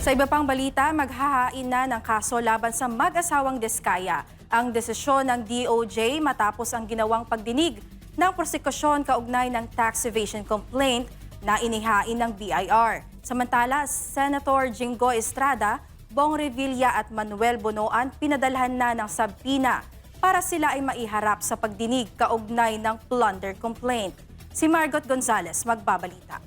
Sa iba pang balita, maghahain na ng kaso laban sa mag-asawang Diskaya. Ang desisyon ng DOJ matapos ang ginawang pagdinig ng prosekusyon kaugnay ng tax evasion complaint na inihain ng BIR. Samantala, Senator Jinggoy Estrada, Bong Revilla at Manuel Bonoan pinadalhan na ng subpoena para sila ay maiharap sa pagdinig kaugnay ng plunder complaint. Si Margot Gonzales magbabalita.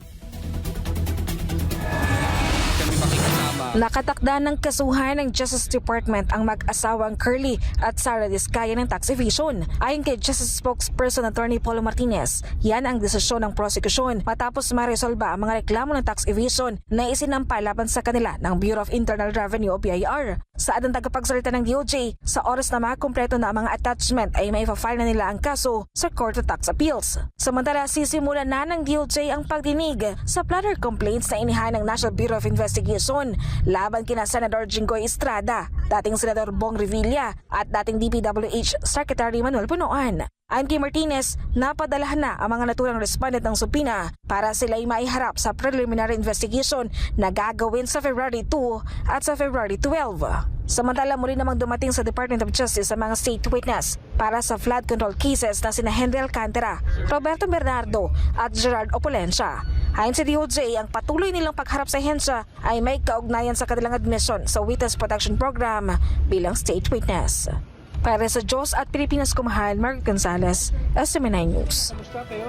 Nakatakda ng kasuhan ng Justice Department ang mag-asawang Curly at Sara Diskaya ng tax evasion. Ayon kay Justice Spokesperson Attorney Paulo Martinez, yan ang desisyon ng prosecution matapos maresolba ang mga reklamo ng tax evasion na isinampa laban sa kanila ng Bureau of Internal Revenue o BIR. Saad ng tagapagsalita ng DOJ, sa oras na makumpleto na ang mga attachment ay maipafile na nila ang kaso sa Court of Tax Appeals. Samantala, sisimulan na ng DOJ ang pagdinig sa plunder complaints na inihain ng National Bureau of Investigation laban kina Senador Jinggoy Estrada, dating Senador Bong Revilla at dating DPWH Secretary Manuel Bonoan. Ayon kay Martinez, napadalahan na ang mga naturang respondent ng subpoena para sila ay maiharap sa preliminary investigation na gagawin sa February 2 at sa February 12. Samantala, muli namang dumating sa Department of Justice ang mga state witness para sa flood control cases na sina Henry Alcantara, Roberto Bernardo at Gerard Opulencia. Ayon sa DOJ, ang patuloy nilang pagharap sa hensya ay may kaugnayan sa kanilang admission sa Witness Protection Program bilang state witness. Para sa Diyos at Pilipinas Kumahal, Margot Gonzales, SMNI News.